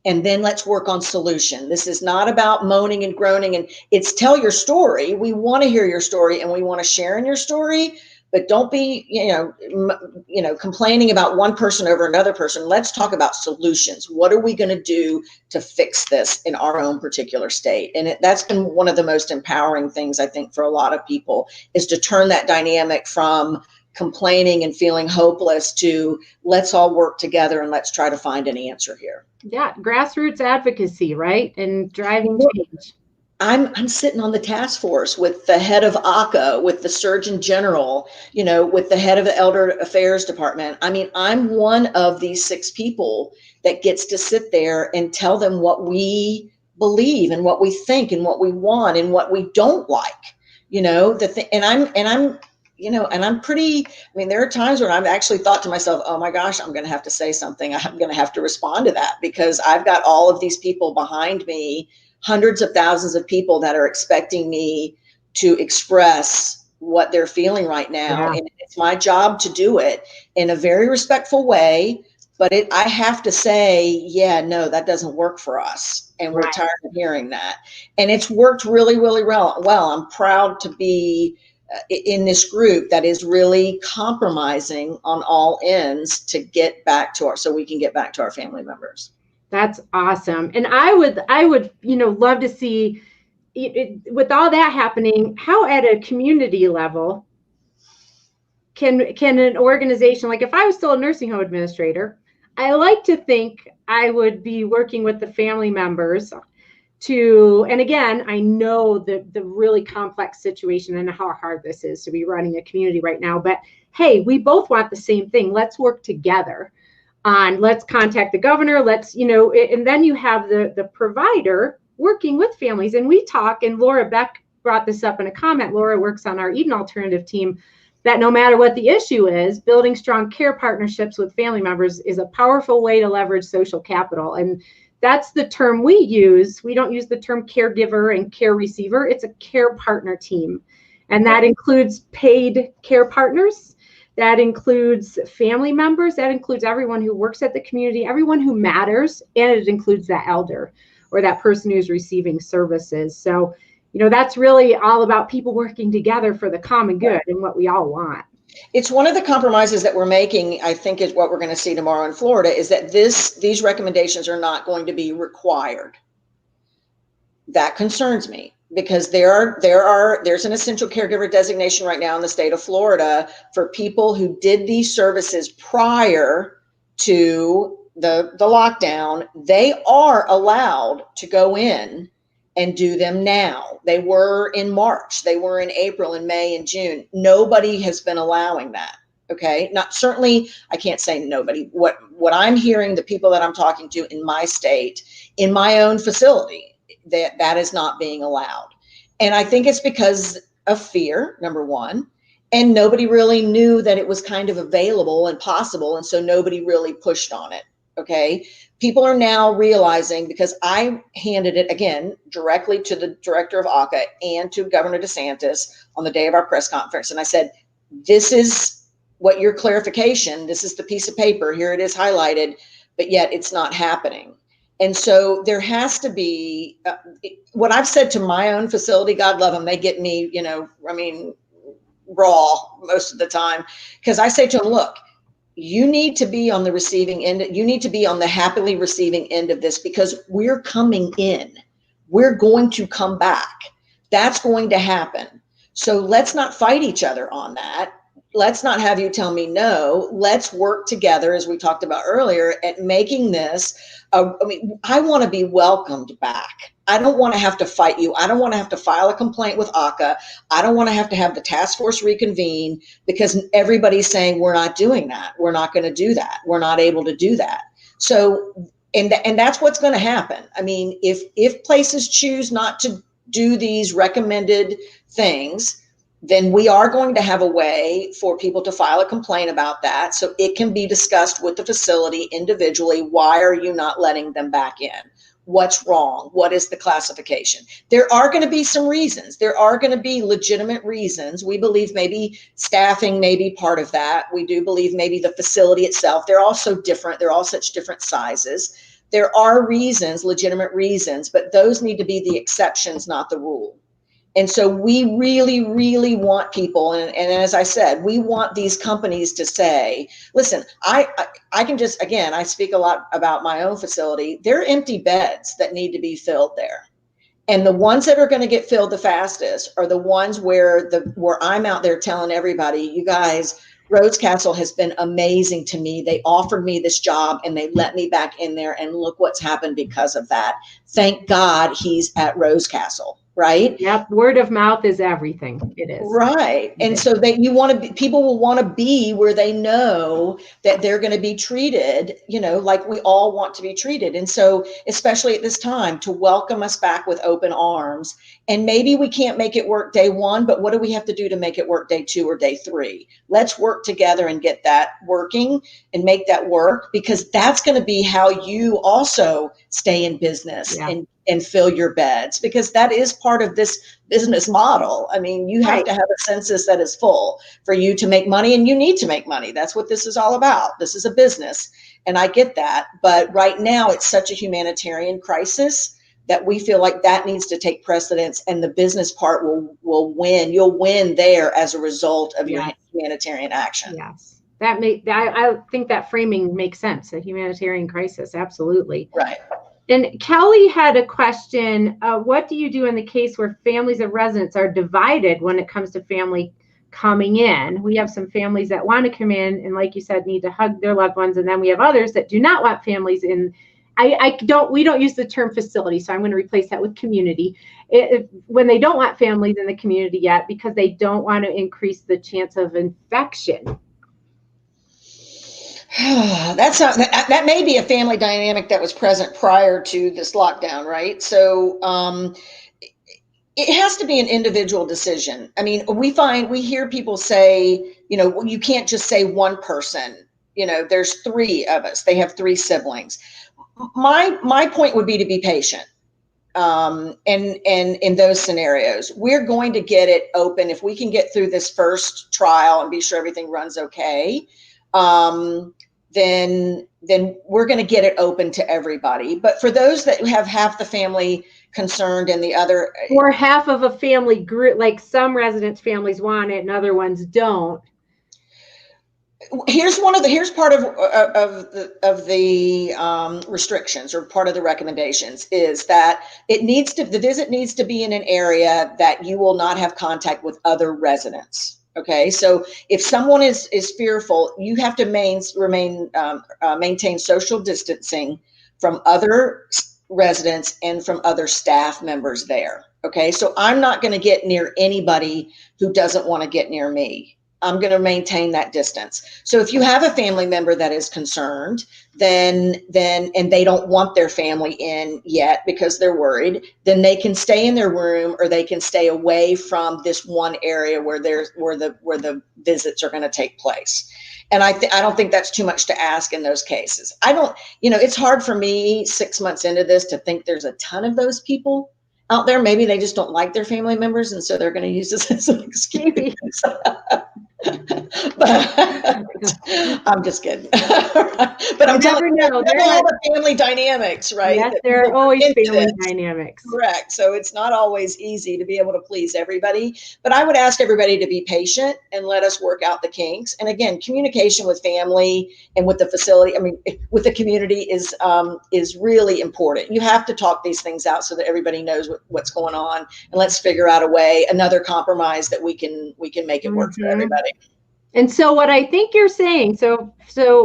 and then let's work on solution. This is not about moaning and groaning, and it's tell your story. We want to hear your story and we want to share in your story, but don't be, complaining about one person over another person. Let's talk about solutions. What are we going to do to fix this in our own particular state? And that's been one of the most empowering things, I think, for a lot of people, is to turn that dynamic from complaining and feeling hopeless to let's all work together and let's try to find an answer here. Yeah. Grassroots advocacy, right? And driving change. I'm sitting on the task force with the head of ACA, with the Surgeon General, with the head of the Elder Affairs Department. I'm one of these 6 people that gets to sit there and tell them what we believe and what we think and what we want and what we don't like, and I'm pretty, there are times where I've actually thought to myself, oh my gosh, I'm going to have to say something. I'm going to have to respond to that because I've got all of these people behind me, hundreds of thousands of people that are expecting me to express what they're feeling right now. Yeah. And it's my job to do it in a very respectful way, but I have to say, yeah, no, that doesn't work for us. And we're tired of hearing that. And it's worked really, really well. I'm proud to be in this group that is really compromising on all ends to get back to so we can get back to our family members. That's awesome. And I would, love to see with all that happening, how at a community level can an organization, like if I was still a nursing home administrator, I like to think I would be working with the family members and again, I know the really complex situation and how hard this is to be running a community right now, but hey, we both want the same thing. Let's work together. Let's contact the governor. And then you have the provider working with families. And we talk, and Laura Beck brought this up in a comment. Laura works on our Eden Alternative team. that no matter what the issue is, building strong care partnerships with family members is a powerful way to leverage social capital. And that's the term we use. We don't use the term caregiver and care receiver. It's a care partner team. And that includes paid care partners. That includes family members. That includes everyone who works at the community, everyone who matters. And it includes that elder or that person who's receiving services. So, that's really all about people working together for the common good and what we all want. It's one of the compromises that we're making, I think, is what we're going to see tomorrow in Florida, is that these recommendations are not going to be required. That concerns me, because there's an essential caregiver designation right now in the state of Florida for people who did these services prior to the lockdown. They are allowed to go in and do them now. They were in March, they were in April and May and June. Nobody has been allowing that. Okay. Not certainly, I can't say nobody. What I'm hearing, the people that I'm talking to in my state, in my own facility, that is not being allowed. And I think it's because of fear, number one, and nobody really knew that it was kind of available and possible. And so nobody really pushed on it. Okay. People are now realizing, because I handed it again directly to the director of ACA and to Governor DeSantis on the day of our press conference. And I said, this is what your clarification, this is the piece of paper, here it is highlighted, but yet it's not happening. And so there has to be, what I've said to my own facility, God love them, they get me, raw most of the time, because I say to them, look, you need to be on the receiving end. You need to be on the happily receiving end of this, because we're coming in. We're going to come back. That's going to happen. So let's not fight each other on that. Let's not have you tell me no. Let's work together, as we talked about earlier, at making this. I want to be welcomed back. I don't want to have to fight you. I don't want to have to file a complaint with ACA. I don't want to have the task force reconvene, because everybody's saying we're not doing that. We're not going to do that. We're not able to do that. So, and that's what's going to happen. I mean, if places choose not to do these recommended things, then we are going to have a way for people to file a complaint about that, so it can be discussed with the facility individually. Why are you not letting them back in? What's wrong? What is the classification? There are going to be some reasons. There are going to be legitimate reasons. We believe maybe staffing may be part of that. We do believe maybe the facility itself. They're all so different. They're all such different sizes. There are reasons, legitimate reasons, but those need to be the exceptions, not the rule. And so we really, really want people, and as I said, we want these companies to say, listen, I can just, again, I speak a lot about my own facility. There are empty beds that need to be filled there. And the ones that are going to get filled the fastest are the ones where I'm out there telling everybody, you guys, Rose Castle has been amazing to me. They offered me this job and they let me back in there, and look what's happened because of that. Thank God he's at Rose Castle. Right? Yep. Word of mouth is everything. It is. Right. And so that people will want to be where they know that they're going to be treated, like we all want to be treated. And so, especially at this time, to welcome us back with open arms. And maybe we can't make it work day one, but what do we have to do to make it work day 2 or day 3? Let's work together and get that working and make that work, because that's going to be how you also stay in business and fill your beds, because that is part of this business model. I mean, you have to have a census that is full for you to make money, and you need to make money. That's what this is all about. This is a business, and I get that. But right now, it's such a humanitarian crisis that we feel like that needs to take precedence, and the business part will win. You'll win there as a result of your humanitarian action. Yes. I think that framing makes sense. A humanitarian crisis. Absolutely. Right. And Kelly had a question. What do you do in the case where families of residents are divided when it comes to family coming in? We have some families that want to come in and, like you said, need to hug their loved ones. And then we have others that do not want families in. We don't use the term facility, so I'm going to replace that with community. When they don't want families in the community yet, because they don't want to increase the chance of infection. That may be a family dynamic that was present prior to this lockdown, right? So It has to be an individual decision. I mean, we hear people say, well, you can't just say one person, there's three of us, they have three siblings. My point would be to be patient. And in those scenarios, we're going to get it open. If we can get through this first trial and be sure everything runs okay, then we're going to get it open to everybody. But for those that have half the family concerned and the other, or half of a family group, like some residents' families want it and other ones don't. Here's part of the restrictions, or part of the recommendations, is that the visit needs to be in an area that you will not have contact with other residents. Okay, so if someone is fearful, you have to maintain social distancing from other residents and from other staff members there. Okay, so I'm not going to get near anybody who doesn't want to get near me. I'm going to maintain that distance. So if you have a family member that is concerned, then and they don't want their family in yet because they're worried, then they can stay in their room, or they can stay away from this one area where the visits are going to take place. And I don't think that's too much to ask in those cases. It's hard for me 6 months into this to think there's a ton of those people out there. Maybe they just don't like their family members, and so they're going to use this as an excuse. But I'm just kidding. But I'm telling you, there are all the family dynamics, right? Yes, there are always family dynamics. Correct. So it's not always easy to be able to please everybody. But I would ask everybody to be patient and let us work out the kinks. And again, communication with family and with the facility, with the community is really important. You have to talk these things out so that everybody knows what's going on, and let's figure out another compromise that we can make it work for everybody. And so what I think you're saying, so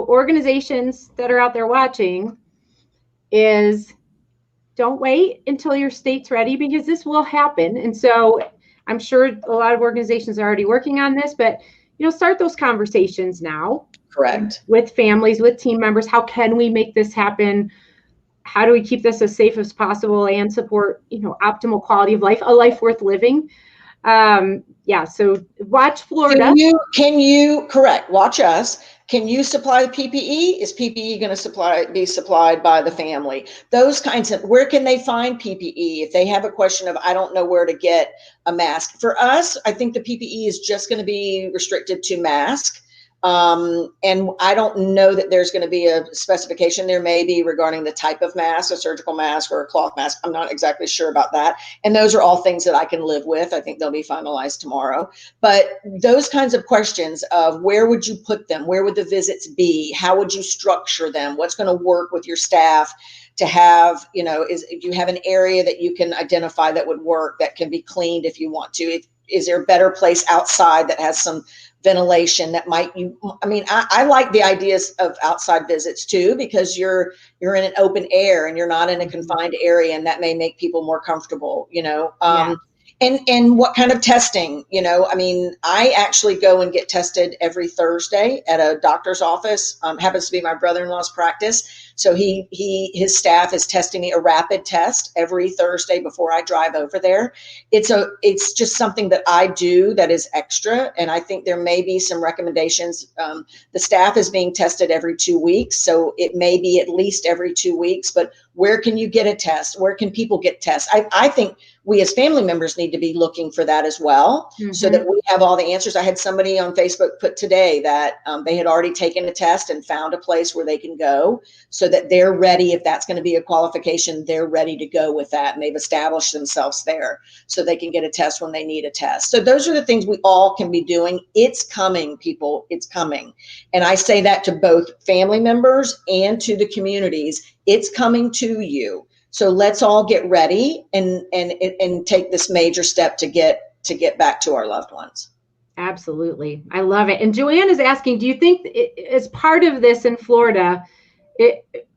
organizations that are out there watching, is don't wait until your state's ready, because this will happen. And so I'm sure a lot of organizations are already working on this, but start those conversations now. Correct. With families, with team members. How can we make this happen? How do we keep this as safe as possible and support, optimal quality of life, a life worth living? So watch Florida. Can you correct? Watch us. Can you supply PPE? Is PPE going to be supplied by the family? Those kinds of, where can they find PPE? If they have a question of, I don't know where to get a mask. For us, I think the PPE is just going to be restricted to mask. And I don't know that there's going to be a specification. There may be regarding the type of mask, a surgical mask or a cloth mask. I'm not exactly sure about that. And those are all things that I can live with. I think they'll be finalized tomorrow. But those kinds of questions of where would you put them? Where would the visits be? How would you structure them? What's going to work with your staff to have, if you have an area that you can identify that would work, that can be cleaned if you want to? Is there a better place outside that has some ventilation that I like the ideas of outside visits too, because you're in an open air and you're not in a confined area, and that may make people more comfortable, and what kind of testing, I actually go and get tested every Thursday at a doctor's office. Happens to be my brother-in-law's practice. So his staff is testing me a rapid test every Thursday before I drive over there. It's just something that I do that is extra. And I think there may be some recommendations. The staff is being tested every 2 weeks. So it may be at least every 2 weeks, but where can you get a test? Where can people get tests? I think we as family members need to be looking for that as well, so that we have all the answers. I had somebody on Facebook put today that they had already taken a test and found a place where they can go, so that they're ready. If that's going to be a qualification, they're ready to go with that. And they've established themselves there so they can get a test when they need a test. So those are the things we all can be doing. It's coming, people. It's coming. And I say that to both family members and to the communities. It's coming to you. So let's all get ready and take this major step to get back to our loved ones. Absolutely. I love it. And Joanne is asking, do you think as part of this in Florida,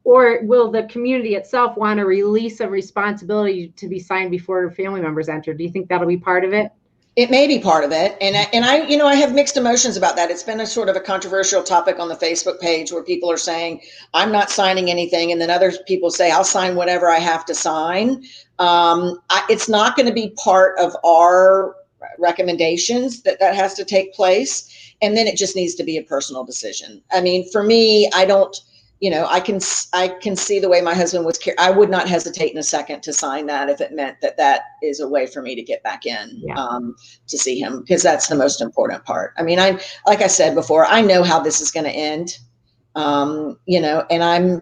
or will the community itself want a release of responsibility to be signed before family members enter? Do you think that'll be part of it? It may be part of it. And I, you know, I have mixed emotions about that. It's been a sort of a controversial topic on the Facebook page where people are saying, I'm not signing anything. And then other people say, I'll sign whatever I have to sign. It's not going to be part of our recommendations that has to take place. And then it just needs to be a personal decision. I mean, for me, I don't, you know, I can see the way my husband was. I would not hesitate in a second to sign that if it meant that is a way for me to get back in, to see him, because that's the most important part. I mean, like I said before, I know how this is going to end, you know, and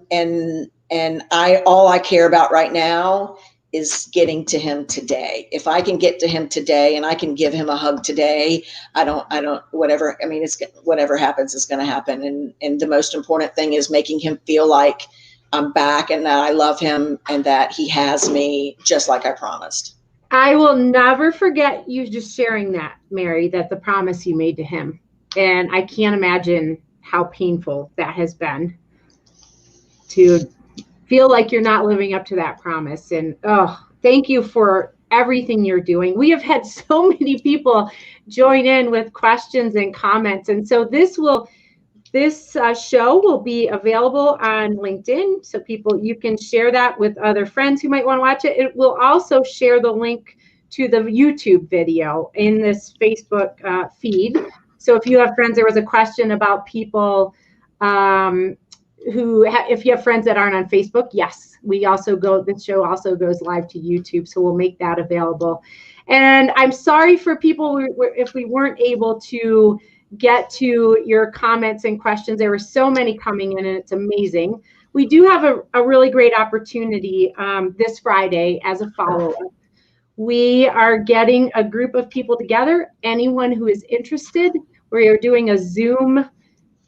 all I care about right now is getting to him today. If I can get to him today and I can give him a hug today, whatever, I mean, whatever happens is going to happen. And the most important thing is making him feel like I'm back and that I love him and that he has me just like I promised. I will never forget you just sharing that, Mary, that the promise you made to him. And I can't imagine how painful that has been to feel like you're not living up to that promise. And thank you for everything you're doing. We have had so many people join in with questions and comments. And so this show will be available on LinkedIn. So you can share that with other friends who might want to watch it. It will also share the link to the YouTube video in this Facebook feed. So if you have friends, there was a question about people if you have friends that aren't on Facebook, yes, the show also goes live to YouTube. So we'll make that available. And I'm sorry for people if we weren't able to get to your comments and questions. There were so many coming in and it's amazing. We do have a really great opportunity this Friday as a follow-up. We are getting a group of people together. Anyone who is interested, we are doing a Zoom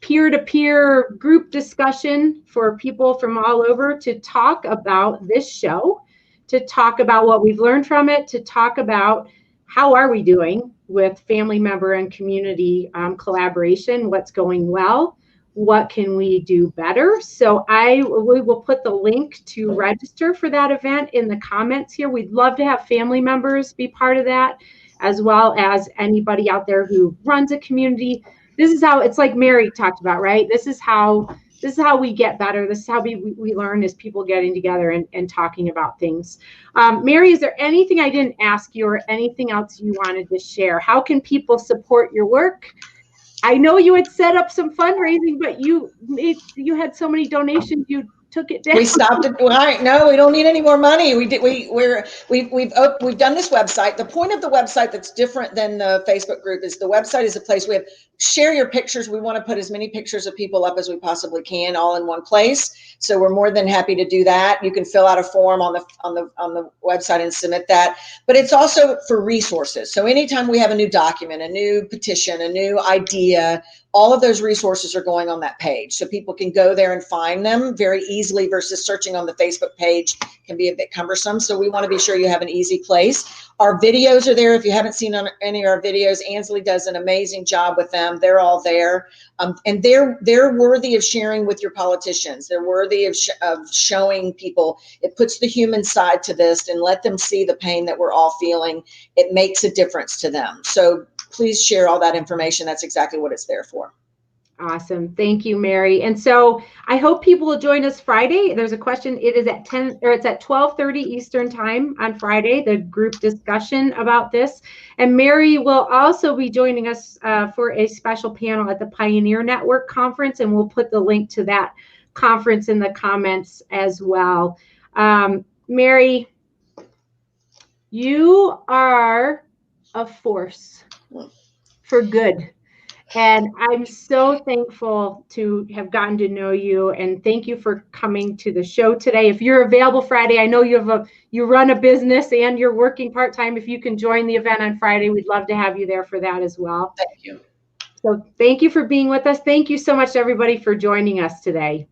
peer-to-peer group discussion for people from all over to talk about this show, to talk about what we've learned from it, to talk about how are we doing with family member and community collaboration, what's going well, what can we do better. So we will put the link to register for that event in the comments here. We'd love to have family members be part of that, as well as anybody out there who runs a community. This is how it's like Mary talked about, right? This is how we get better. This is how we learn, is people getting together and talking about things. Mary, is there anything I didn't ask you or anything else you wanted to share? How can people support your work? I know you had set up some fundraising, but you had so many donations, you took it down. We stopped it. No, we don't need any more money. We've done this website. The point of the website that's different than the Facebook group is the website is a place we have share your pictures. We want to put as many pictures of people up as we possibly can, all in one place. So we're more than happy to do that. You can fill out a form on the website and submit that. But it's also for resources. So anytime we have a new document, a new petition, a new idea, all of those resources are going on that page. So people can go there and find them very easily versus searching on the Facebook page can be a bit cumbersome. So we want to be sure you have an easy place. Our videos are there. If you haven't seen any of our videos, Ansley does an amazing job with them. They're all there. And they're worthy of sharing with your politicians. They're worthy of showing people. It puts the human side to this and let them see the pain that we're all feeling. It makes a difference to them. So please share all that information. That's exactly what it's there for. Awesome. Thank you, Mary. And so I hope people will join us Friday. There's a question. It is at 12:30 Eastern time on Friday, the group discussion about this. And Mary will also be joining us for a special panel at the Pioneer Network Conference, and we'll put the link to that conference in the comments as well. Mary, you are a force for good. And I'm so thankful to have gotten to know you, and thank you for coming to the show today. If you're available Friday, I know you run a business and you're working part-time. If you can join the event on Friday, we'd love to have you there for that as well. Thank you. So thank you for being with us. Thank you so much, everybody, for joining us today.